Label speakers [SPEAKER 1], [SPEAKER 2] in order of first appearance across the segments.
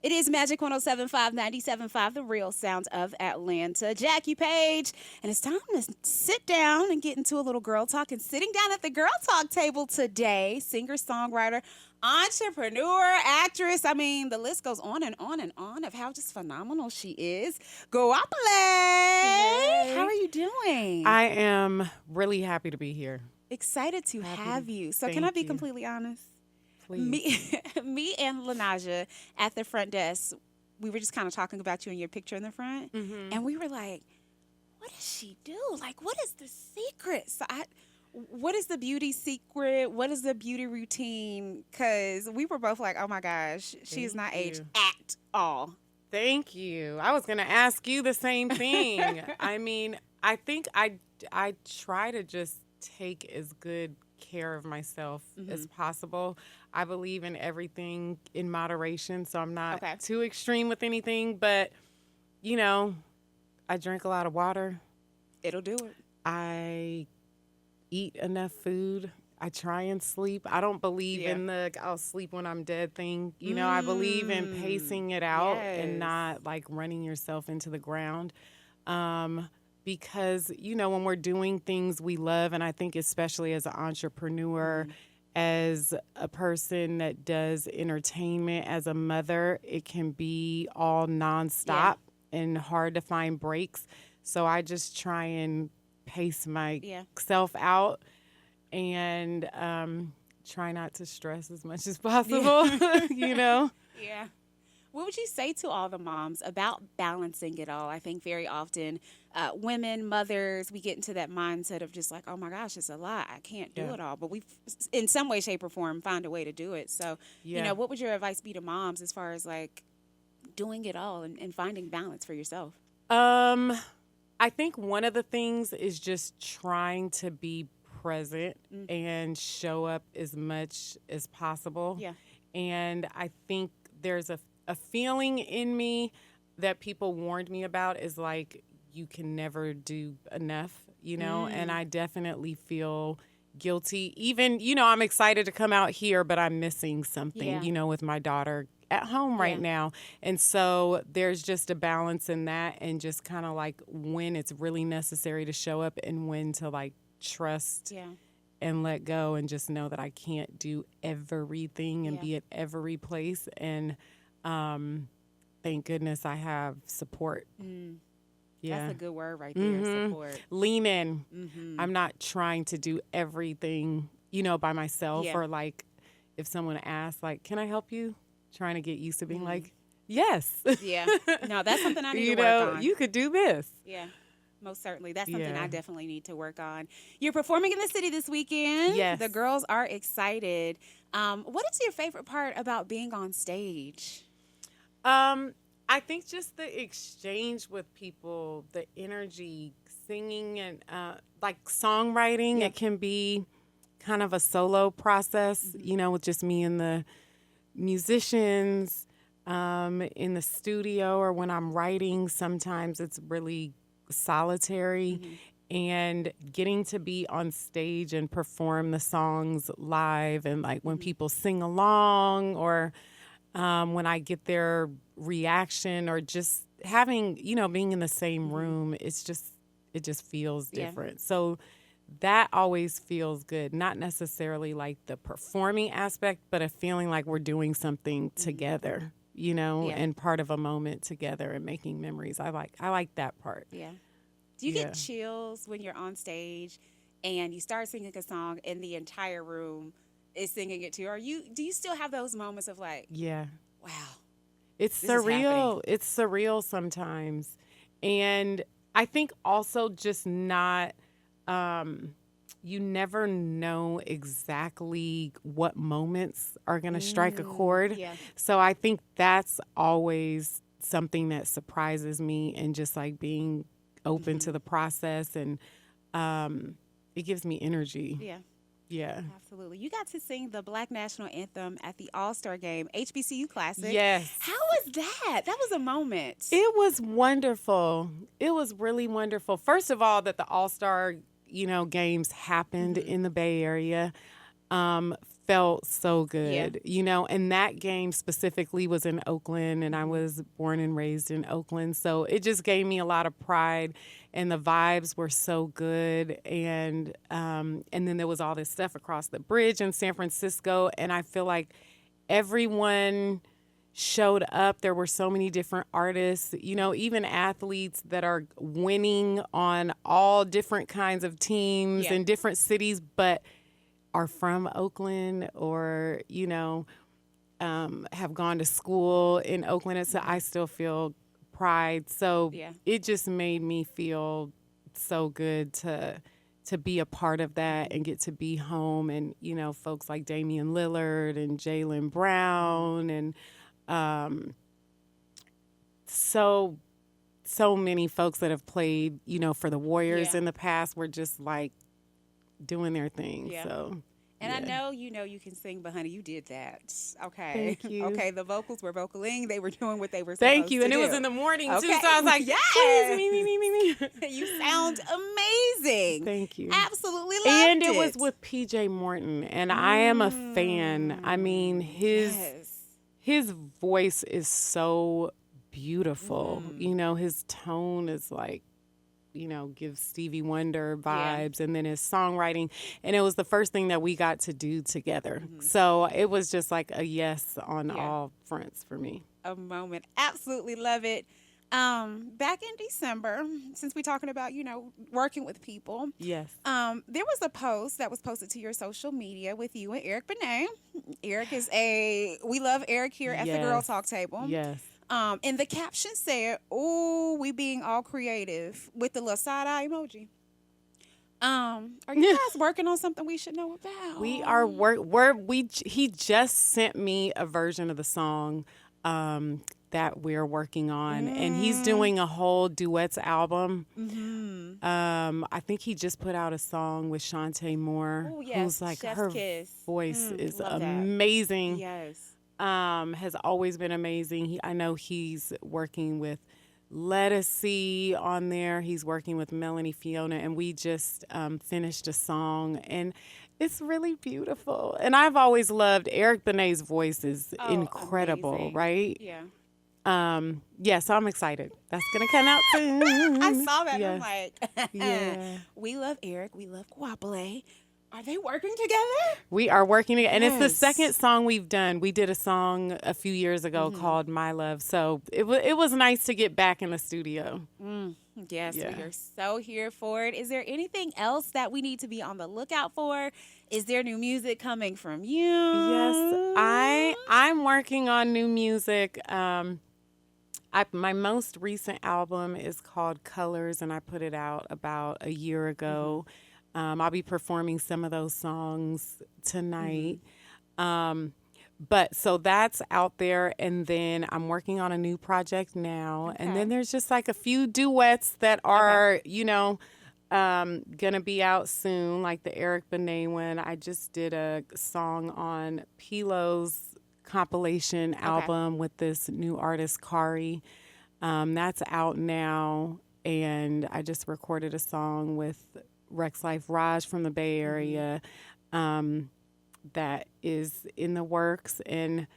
[SPEAKER 1] It is Magic 107.5, 97.5, the real sound of Atlanta. Jackie Paige. And it's time to sit down and get into a little girl talk. And sitting down at the girl talk table today, singer, songwriter, entrepreneur, actress. I mean, the list goes on and on and on of how just phenomenal she is. Goapele.
[SPEAKER 2] Hey.
[SPEAKER 1] How are you doing?
[SPEAKER 2] I am really happy to be here.
[SPEAKER 1] Excited to have you. So can I
[SPEAKER 2] Thank
[SPEAKER 1] be
[SPEAKER 2] you.
[SPEAKER 1] completely honest?
[SPEAKER 2] Please.
[SPEAKER 1] Me and Lanaja at the front desk, we were just kind of talking about you and your picture in the front, and we were like, "What does she do? Like, what is the secret?" What is the beauty secret? What is the beauty routine? Because we were both like, "Oh my gosh, she is not aged at all."
[SPEAKER 2] Thank you. I was going to ask you the same thing. I mean, I think I try to just take as good care of myself as possible. I believe in everything in moderation, so I'm not too extreme with anything, but you know, I drink a lot of water.
[SPEAKER 1] It'll do it.
[SPEAKER 2] I eat enough food. I try and sleep. I don't believe in the I'll sleep when I'm dead thing. You know, I believe in pacing it out and not like running yourself into the ground. Because, you know, when we're doing things we love, and I think especially as an entrepreneur, as a person that does entertainment, as a mother, it can be all nonstop and hard to find breaks. So I just try and pace myself out and try not to stress as much as possible, you know?
[SPEAKER 1] Yeah. What would you say to all the moms about balancing it all? I think very often women, mothers, we get into that mindset of just like, oh my gosh, it's a lot. I can't do it all. But we, in some way, shape, or form, find a way to do it. So, you know, what would your advice be to moms as far as like doing it all and finding balance for yourself?
[SPEAKER 2] I think one of the things is just trying to be present and show up as much as possible. Yeah. And I think there's a feeling in me that people warned me about is like, you can never do enough, you know, and I definitely feel guilty. Even, you know, I'm excited to come out here, but I'm missing something, you know, with my daughter at home right now. And so there's just a balance in that and just kind of like when it's really necessary to show up and when to like trust and let go and just know that I can't do everything and be at every place. And thank goodness I have support. Yeah.
[SPEAKER 1] That's a good word right there, support.
[SPEAKER 2] Lean in. I'm not trying to do everything, you know, by myself or like if someone asks, like, can I help you? Trying to get used to being like, yes.
[SPEAKER 1] Yeah. No, that's something I need
[SPEAKER 2] you
[SPEAKER 1] to work
[SPEAKER 2] know,
[SPEAKER 1] on.
[SPEAKER 2] you could do this.
[SPEAKER 1] Yeah. Most certainly. That's something I definitely need to work on. You're performing in the city this weekend.
[SPEAKER 2] Yes.
[SPEAKER 1] The girls are excited. What is your favorite part about being on stage?
[SPEAKER 2] I think just the exchange with people, the energy, singing and like songwriting, it can be kind of a solo process, you know, with just me and the musicians in the studio or when I'm writing. Sometimes it's really solitary and getting to be on stage and perform the songs live and like when people sing along or when I get their reaction or just having, you know, being in the same room, it just feels different. So that always feels good. Not necessarily like the performing aspect, but a feeling like we're doing something together, you know, and part of a moment together and making memories. I like that part.
[SPEAKER 1] Yeah. Do you get chills when you're on stage and you start singing a song and the entire room is singing it too? Do you still have those moments of like, wow,
[SPEAKER 2] it's surreal. It's surreal sometimes. And I think also just not, you never know exactly what moments are going to strike a chord. Yeah. So I think that's always something that surprises me and just like being open to the process and it gives me energy.
[SPEAKER 1] Yeah.
[SPEAKER 2] Yeah.
[SPEAKER 1] Absolutely. You got to sing the Black National Anthem at the All-Star Game, HBCU Classic.
[SPEAKER 2] Yes.
[SPEAKER 1] How was that? That was a moment.
[SPEAKER 2] It was wonderful. It was really wonderful. First of all, that the All-Star, you know, games happened in the Bay Area. felt so good, and that game specifically was in Oakland, and I was born and raised in Oakland. So it just gave me a lot of pride, and the vibes were so good. And then there was all this stuff across the bridge in San Francisco, and I feel like everyone showed up. There were so many different artists, even athletes that are winning on all different kinds of teams in different cities, but are from Oakland or, have gone to school in Oakland. And so I still feel pride. So it just made me feel so good to be a part of that and get to be home. And, folks like Damian Lillard and Jaylen Brown and so many folks that have played, for the Warriors in the past were just like doing their thing.
[SPEAKER 1] Yeah.
[SPEAKER 2] So,
[SPEAKER 1] and I know you can sing, but honey, you did that. Okay.
[SPEAKER 2] Thank you.
[SPEAKER 1] Okay, the vocals were vocaling. They were doing what they were supposed
[SPEAKER 2] Thank you.
[SPEAKER 1] to
[SPEAKER 2] And
[SPEAKER 1] do.
[SPEAKER 2] it was in the morning too.
[SPEAKER 1] Okay.
[SPEAKER 2] So I was like,
[SPEAKER 1] yes.
[SPEAKER 2] Please, me.
[SPEAKER 1] You sound amazing.
[SPEAKER 2] Thank you.
[SPEAKER 1] Absolutely loved
[SPEAKER 2] and it was with PJ Morton, and I am a fan. I mean, his voice is so beautiful. His tone is like, gives Stevie Wonder vibes, and then his songwriting. And it was the first thing that we got to do together. So it was just like a yes on all fronts for me.
[SPEAKER 1] A moment. Absolutely love it. Back in December, since we're talking about, working with people.
[SPEAKER 2] Yes.
[SPEAKER 1] There was a post that was posted to your social media with you and Eric Benet. Eric is we love Eric here at the Girl Talk Table.
[SPEAKER 2] Yes.
[SPEAKER 1] And the caption said, "Oh, we being all creative," with the little side eye emoji. Are you guys working on something we should know about?
[SPEAKER 2] We are he just sent me a version of the song that we're working on, and he's doing a whole duets album. I think he just put out a song with Shantae Moore, who's like
[SPEAKER 1] Chef's
[SPEAKER 2] her
[SPEAKER 1] Kiss.
[SPEAKER 2] voice is amazing.
[SPEAKER 1] Yes.
[SPEAKER 2] Has always been amazing. I know he's working with Lettucey on there. He's working with Melanie Fiona, and we just finished a song, and it's really beautiful. And I've always loved Eric Benet's voice is incredible,
[SPEAKER 1] amazing.
[SPEAKER 2] Right?
[SPEAKER 1] Yeah.
[SPEAKER 2] So I'm excited. That's gonna come out soon.
[SPEAKER 1] I saw that and I'm
[SPEAKER 2] like,
[SPEAKER 1] we love Eric, we love Goapele. Are they working together?
[SPEAKER 2] We are working together. And it's the second song we've done. We did a song a few years ago called My Love. So it was nice to get back in the studio.
[SPEAKER 1] Yes, we are so here for it. Is there anything else that we need to be on the lookout for? Is there new music coming from you?
[SPEAKER 2] Yes, I'm working on new music. My most recent album is called Colors, and I put it out about a year ago. I'll be performing some of those songs tonight. But so that's out there. And then I'm working on a new project now. Okay. And then there's just like a few duets that are, going to be out soon, like the Eric Benet one. I just did a song on Pilo's compilation album with this new artist, Kari. That's out now. And I just recorded a song with Rex Life Raj from the Bay Area that is in the works, and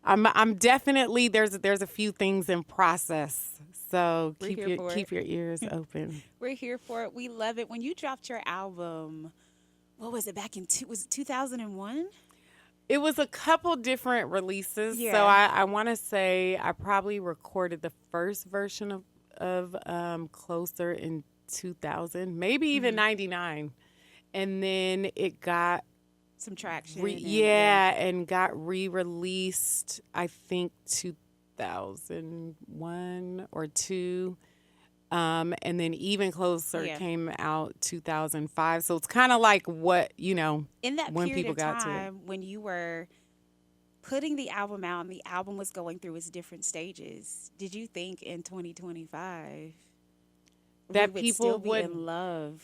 [SPEAKER 2] I'm definitely there's a few things in process, so keep your ears open.
[SPEAKER 1] We're here for it. We love it. When you dropped your album, what was it, back in was it 2001?
[SPEAKER 2] It was a couple different releases. So I want to say I probably recorded the first version of Closer in 2000, maybe even 99, and then it got
[SPEAKER 1] some traction
[SPEAKER 2] and got re-released I think 2001 or 2, and then Even Closer came out 2005. So it's kind of like what in
[SPEAKER 1] that
[SPEAKER 2] when
[SPEAKER 1] period
[SPEAKER 2] people
[SPEAKER 1] of
[SPEAKER 2] got
[SPEAKER 1] time
[SPEAKER 2] to it.
[SPEAKER 1] when you were putting the album out and the album was going through its different stages, did you think in 2025
[SPEAKER 2] that
[SPEAKER 1] we
[SPEAKER 2] people
[SPEAKER 1] would still be in love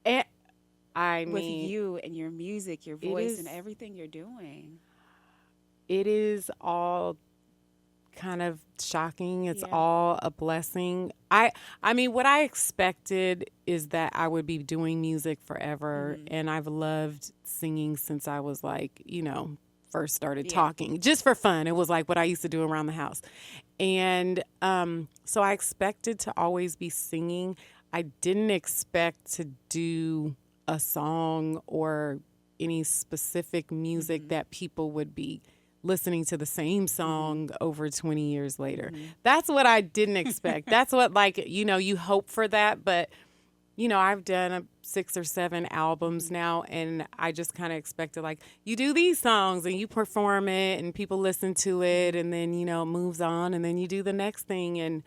[SPEAKER 2] with
[SPEAKER 1] you and your music, your voice, and everything you're doing?
[SPEAKER 2] It is all kind of shocking. It's
[SPEAKER 1] Yeah.
[SPEAKER 2] all a blessing. I mean, what I expected is that I would be doing music forever, and I've loved singing since I was like, first started talking, just for fun. It was like what I used to do around the house. And so I expected to always be singing. I didn't expect to do a song or any specific music that people would be listening to the same song over 20 years later. That's what I didn't expect. That's what, like, you hope for that. But, I've done 6 or 7 albums now, and I just kind of expected, like, you do these songs and you perform it and people listen to it, and then, it moves on, and then you do the next thing.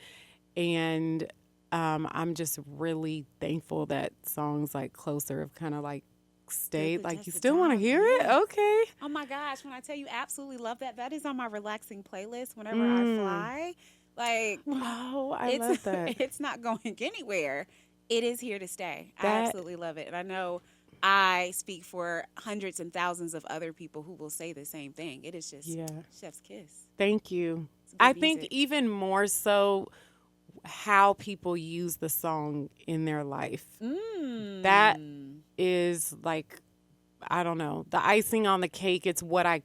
[SPEAKER 2] And I'm just really thankful that songs like Closer have kind of like stayed. Like, you still want to hear it? Okay.
[SPEAKER 1] Oh my gosh, when I tell you, absolutely love that. That is on my relaxing playlist whenever I fly. Like,
[SPEAKER 2] oh, I love that.
[SPEAKER 1] It's not going anywhere. It is here to stay. I absolutely love it. And I know I speak for hundreds and thousands of other people who will say the same thing. It is just chef's kiss.
[SPEAKER 2] Thank you. I think even more so how people use the song in their life. That is like, I don't know, the icing on the cake. It's what I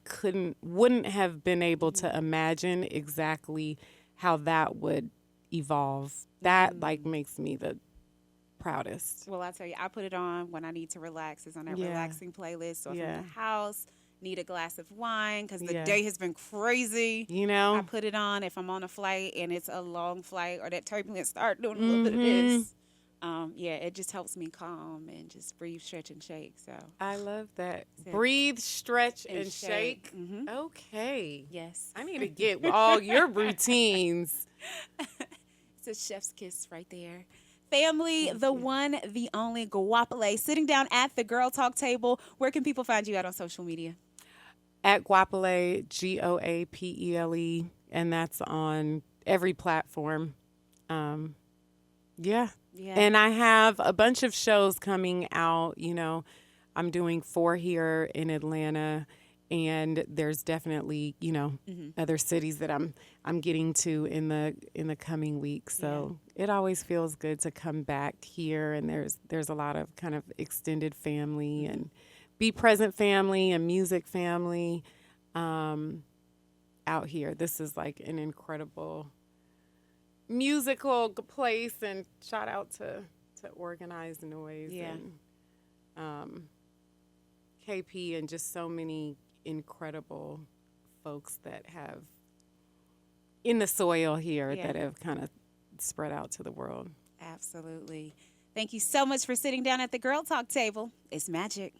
[SPEAKER 2] wouldn't have been able to imagine exactly how that would evolve. That like makes me the proudest.
[SPEAKER 1] Well, I tell you, I put it on when I need to relax. It's on that relaxing playlist. So if I'm in the house, need a glass of wine because the day has been crazy. I put it on if I'm on a flight and it's a long flight or that turbulence start doing a little bit of this. It just helps me calm and just breathe, stretch, and shake. So I
[SPEAKER 2] love that. Breathe, stretch, and shake. Okay.
[SPEAKER 1] Yes.
[SPEAKER 2] I need to get all your routines.
[SPEAKER 1] It's a chef's kiss right there. Family, the one, the only Goapele, sitting down at the Girl Talk table. Where can people find you out on social media?
[SPEAKER 2] At Goapele, Goapele, and that's on every platform. And I have a bunch of shows coming out. I'm doing 4 here in Atlanta, and there's definitely other cities that I'm getting to in the coming weeks. So it always feels good to come back here, and there's a lot of kind of extended family and be present family and music family out here. This is like an incredible musical place, and shout out to Organized Noise and KP and just so many incredible folks that have in the soil here that have kind of spread out to the world.
[SPEAKER 1] Absolutely. Thank you so much for sitting down at the Girl Talk table. It's magic.